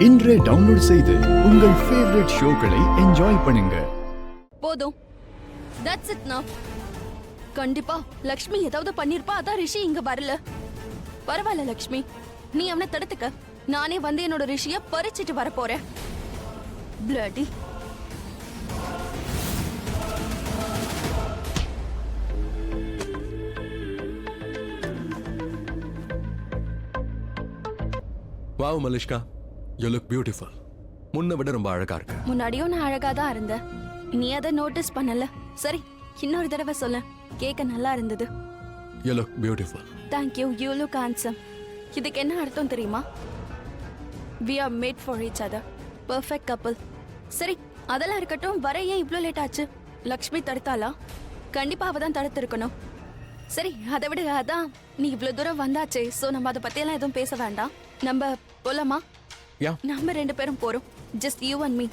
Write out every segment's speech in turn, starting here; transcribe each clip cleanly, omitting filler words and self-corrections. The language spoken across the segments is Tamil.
இன்றே டவுன்லோட் செய்து உங்கள் ஃபேவரட் ஷோக்களை என்ஜாய் பண்ணுங்க. போதும், தட்ஸ் இட் நவ். கண்டிப்பா லக்ஷ்மி ஏதாவது பண்ணிருப்பா, அதான் ரிஷி இங்க வரல. பரவாயில்ல லக்ஷ்மி, நீ அவனை தடுத்துக்க. நானே வந்து என்னோட ரிஷிய பறிச்சிட்டு வர போறேன். Bloody. Wow Malishka, you look beautiful. முன்ன விட ரொம்ப அழகா இருக்க. முன்னாடியும் நான் அழகா தான் இருந்தேன், நீ அதை நோட்டீஸ் பண்ணல. சரி, இன்னொரு தடவை சொல்ல. கேட்க நல்லா இருந்தது. You look beautiful. Thank you, you look handsome. இதுக்கு என்ன அர்த்தம் தெரியுமா? We are made for each other. Perfect couple. சரி, அதெல்லாம் இருக்கட்டும். வர ஏன் இவ்ளோ லேட் ஆச்சு? லக்ஷ்மி தடுத்தாளா? கண்டிப்பா அவ தான் தடுத்திருக்கணும். சரி, அதை விட, அதான் நீ இவ்ளோ தூரம் வந்தாச்சே, சோ நம்ம அதை பத்தி எல்லாம் எதுவும் பேச வேண்டாம். நம்ம போலாமா? யா. நம்ம 2 பேரும் போறோம். Just you and me.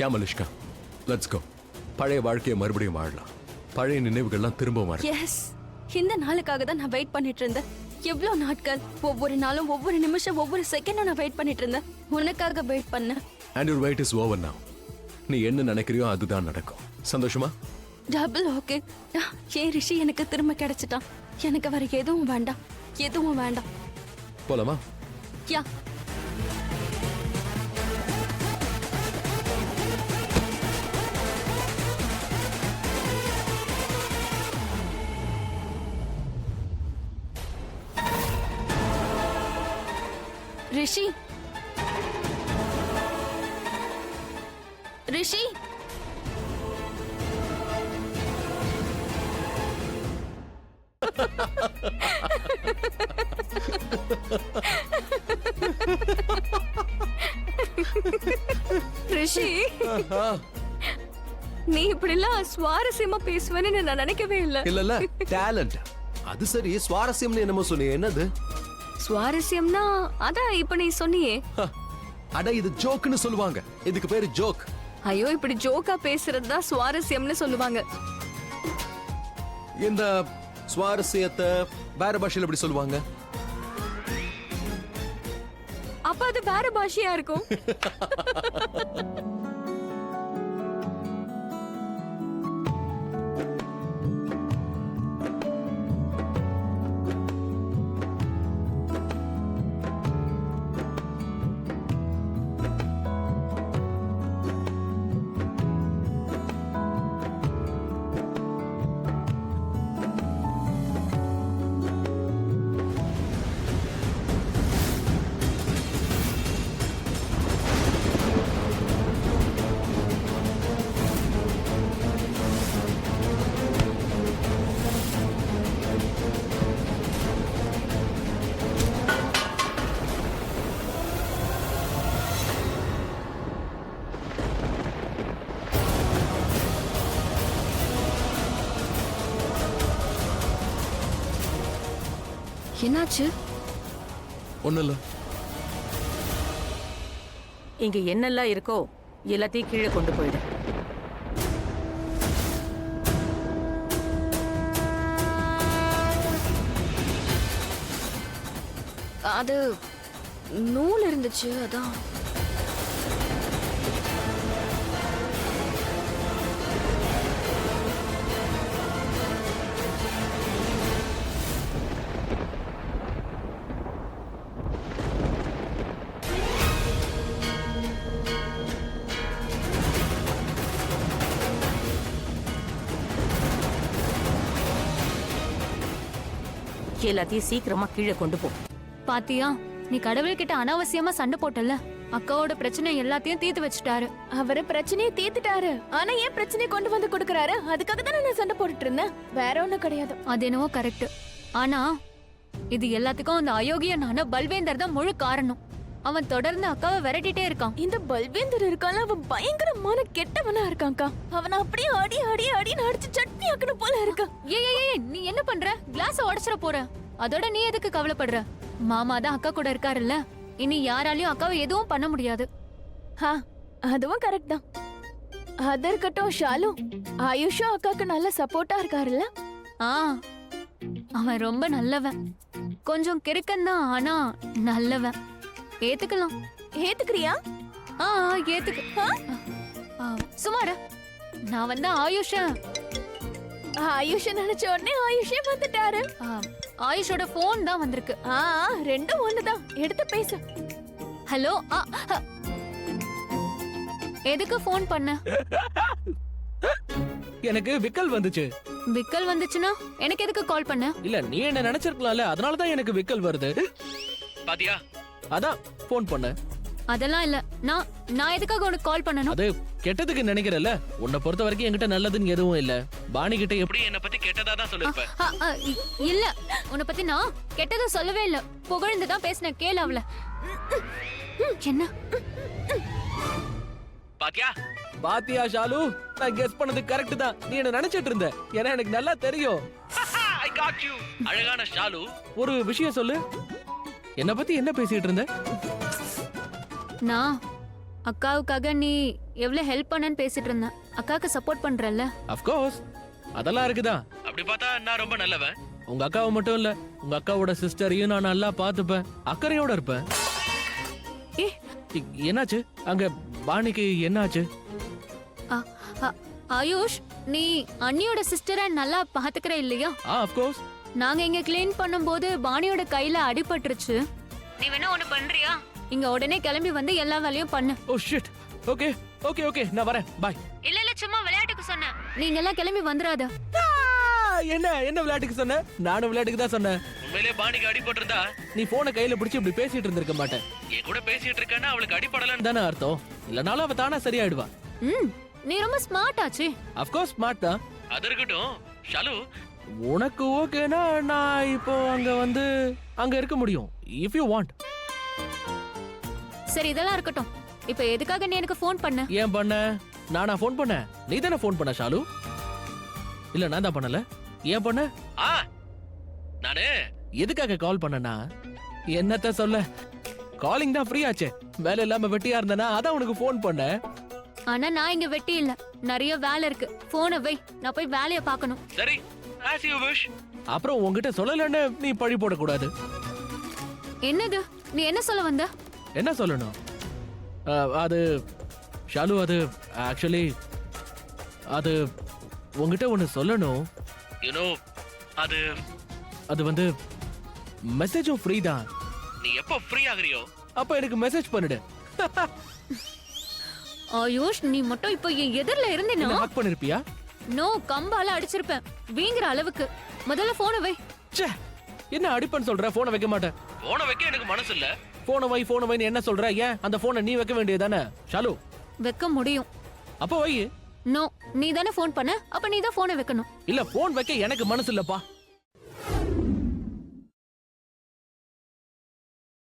Yeah Malishka, let's go. பழைய வாழ்க்கையை மறுபடியும் வாழலாம். பழைய நினைவுகள்லாம் திரும்ப வரலாம். எஸ், இந்த நாளுக்காக தான் நான் வெயிட் பண்ணிட்டு இருந்தேன். எவ்வளோ நாட்கள், ஒவ்வொரு நாளும், ஒவ்வொரு நிமிஷம், ஒவ்வொரு செகண்டும் நான் வெயிட் பண்ணிட்டு இருந்தேன். உனக்காக வெயிட் பண்ணேன். And your wait is over now. நீ என்ன நினைக்கிறியோ அதுதான் நடக்கும். சந்தோஷமா? Double okay. ஏன் ரிஷி எனக்கு திரும்ப கிடைச்சிட்டான். எனக்கு வர எதுவும் வேண்டாம், எதுவும் வேண்டாம். போலாமா? யா. ரிஷி, ரிஷி. ரிஷி, நீ இப்படிலாம் சுவாரஸ்யமா பேசுவேன்னு நான் நினைக்கவே இல்ல. இல்ல டேலண்ட். அது சரி, சுவாரஸ்யம்னு என்னமோ சொன்னீங்க, என்னது? சுவாரஸ்யம்னா அதான் இப்ப நீ சொன்னியே. அட, இது ஜோக்னு சொல்லுவாங்க. இதுக்கு பேரு ஜோக். ஐயோ, இப்படி ஜோக்கா பேசுறது தான் சுவாரஸ்யம்னு சொல்லுவாங்க. இந்த சுவாரஸ்யத்தை வேற பாஷையில எப்படி சொல்லுவாங்க? அப்ப அது வேற பாஷையா இருக்கும். என்னாச்சு? ஒண்ணு இல்ல. இங்க என்னெல்லாம் இருக்கோ எல்லாத்தையும் கீழே கொண்டு போயிடு. அது நூல் இருந்துச்சு, அதான். எல்லாத்தையும் சீக்கிரமா கீழே கொண்டு போ. பாத்தியா, நீ கடவுள்கிட்ட அனாவசியமா சண்டை போட்டல. அக்காவோட பிரச்சனை எல்லாத்தையும் தீர்த்து வச்சுட்டாரு. அவரு பிரச்சனையை தீர்த்துட்டாரு. ஆனா ஏன் பிரச்சனையை கொண்டு வந்து கொடுக்கறாரு? அதுக்காக தானே நான் சண்டை போட்டுட்டு இருந்தேன், வேற ஒண்ணும் கிடையாது. அது என்னவோ கரெக்ட். ஆனா இது எல்லாத்துக்கும் அந்த அயோக்கியனான பல்வேந்தர் தான் முழு காரணம். அவன் தொடர்ந்து அக்காவை விரட்டிட்டே இருக்கான். இந்த பல்வேந்தர் இருக்கான், அவன் பயங்கரமான கெட்டவனா இருக்கான்க்கா. அவன் அப்படியே அடி அடி அடின்னு அடிச்சு சட்னி ஆக்கணும் போல இருக்கான். ஏய், நீ என்ன பண்ற? கிளாஸ உடைச்சிட போற. அதோட நீ எதுக்கு கவலைப்படுற? மாமா தான் அக்கா கூட இருக்காருல்ல. இனி யாராலையும் அக்காவை எதுவும் பண்ண முடியாது. அதுவும் கரெக்ட் தான். அது இருக்கட்டும் ஷாலு, ஆயுஷும் அக்காக்கு நல்ல சப்போர்ட்டா இருக்காருல்ல? அவன் ரொம்ப நல்லவன். கொஞ்சம் கிறுக்கன்தான் ஆனா நல்லவன். ஏத்துக்கலாம். ஏத்துக்கிறியா? ஆ ஏத்துக்கு. சுமாரா நான் வந்து ஆயுஷ நினைச்ச உடனே ஆயுஷே வந்துட்டாரு. ஆயுஷோட போன் தான் வந்திருக்கு. ரெண்டும் ஒண்ணுதான், எடுத்து பேசு. ஹலோ. எதுக்கு போன் பண்ண? எனக்கு விக்கல் வந்துச்சு. விக்கல் வந்துச்சுன்னா எனக்கு எதுக்கு கால் பண்ண? இல்ல நீ என்ன நினைச்சிருக்கலாம்ல, அதனால தான் எனக்கு விக்கல் வருது. பாத்தியா, அதான் போன் பண்ண. அதெல்லாம் இல்ல. நான் எதுக்காக உனக்கு கால் பண்ணணும்? அது கெட்டதுக்கு நினைக்கிறல்ல. உன்னை பொறுத்த வரைக்கும் என்கிட்ட நல்லதுன்னு எதுவும் இல்ல. பாணி கிட்ட எப்படி என்ன பத்தி கெட்டதா தான் சொல்லிருப்ப. இல்ல, உன்னை பத்தி நான் கெட்டதும் சொல்லவே இல்ல, புகழ்ந்து தான் பேசினேன். கேளு அவள. என்ன? பாத்தியா ஷாலு, நான் கெஸ் பண்ணது கரெக்ட் தான். நீ என்ன நினைச்சிட்டு இருந்த, ஏன்னா எனக்கு நல்லா தெரியும். I got you. அழகான ஷாலு, ஒரு விஷயம் சொல்லு. என்ன பத்தி என்ன பேசிட்டு இருந்த? நான் அக்காவுக்காக நீ எவ்வளவு ஹெல்ப் பண்ணன்னு பேசிட்டு இருந்தேன். அக்காவுக்கு சப்போர்ட் பண்றல்ல? ஆஃப் கோர்ஸ், அதெல்லாம் இருக்குதா. அப்படி பார்த்தா நான் ரொம்ப நல்லவன். உங்க அக்காவை மட்டும் இல்ல, உங்க அக்காவோட சிஸ்டரையும் நான் நல்லா பாத்துப்பேன், அக்கறையோட இருப்பேன். ஏ, என்னாச்சு அங்க? பாணிக்கு என்னாச்சு? ஆயுஷ், நீ அண்ணியோட சிஸ்டரை நல்லா பாத்துக்கிற இல்லையா? Of course. நாங்க இங்க கிளீன் பண்ணும்போது பாணியோட கையில அடிபட்டுருச்சு. நீ வேணா ஒண்ணு பண்றியா? இங்க உடனே கிளம்பி வந்து எல்லா வேலையும் பண்ணு. Oh shit. Okay okay okay, நான் வரேன். பை. இல்ல சும்மா விளையாட்டுக்கு சொன்னேன். நீங்க எல்லாம் கிளம்பி வந்துராத. என்ன விளையாட்டுக்கு சொன்ன? நானும் விளையாட்டுக்கு தான் சொன்னேன். உண்மையிலே பாணிக்கு அடிபட்டிருந்தா நீ போனை கையில பிடிச்சி இப்படி பேசிட்டு இருந்திருக்க மாட்டேன். என் கூட பேசிட்டு இருக்கேன்னா அவளுக்கு அடிபடலன்னு தானே அர்த்தம். இல்லனாலும் அவ தானா சரியாயிடுவா. நீ ரொம்ப ஸ்மார்ட் ஆச்சு. ஆஃப் கோர்ஸ் ஸ்மார்ட் தான். அது இருக்கட்டும் ஷாலு, உனக்கு ஓகேனா நான் இப்போ அங்க இருக்க முடியும். If you want. சரி, இதெல்லாம் இருக்கட்டும். இப்போ எதுக்காக நீ எனக்கு ஃபோன் பண்ண? ஏன் பண்ண? நானா ஃபோன் பண்ண? நீ தானே ஃபோன் பண்ண ஷாலு. இல்ல நான் தான் பண்ணல. ஏன் பண்ண? நானு எதுக்காக கால் பண்ணனா, என்னத்த சொல்ல, காலிங் தான் ஃப்ரீ ஆச்சே. வேலை இல்லாம வெட்டியா இருந்தனா அதான் உனக்கு ஃபோன் பண்ணேன். ஆனா நான் இங்க வெட்டி இல்ல, நிறைய வேலை இருக்கு. போனை வை, நான் போய் வேலைய பார்க்கணும். சரி, as you wish. அப்புறம் உன்கிட்ட சொல்லலன்னு நீ பழி போட கூடாது. என்னது? நீ என்ன சொல்ல வந்த? என்ன சொல்லணும்? அது ஷாலு, அது ஆக்சுவலி அது உங்ககிட்ட ஒன்னு சொல்லணும். அது மெசேஜும் ஃப்ரீ தான். நீ எப்போ ஃப்ரீ ஆகுறியோ அப்ப எனக்கு மெசேஜ் பண்ணிடு. ஆயுஷ், நீ மட்டும் இப்போ என் எதிரில இருந்தேனா ஹக் பண்ணிருப்பியா? நோ, கம்பால அடிச்சிருப்பேன் வீங்கிற அளவுக்கு. முதல்ல போனை வை. ச்சே, என்ன அடிப்பன்னு சொல்ற? போனை வைக்க மாட்டேன். போனை வைக்க எனக்கு மனசு இல்ல. போனை வைன்னு என்ன சொல்ற? ஏன் அந்த போனை நீ வைக்க வேண்டியதானே ஷாலு? வைக்க முடியும். அப்ப வை. நோ, நீ தானே ஃபோன் பண்ண, அப்ப நீ தான் போனை வைக்கணும். இல்ல, போன் வைக்க எனக்கு மனசு இல்லப்பா.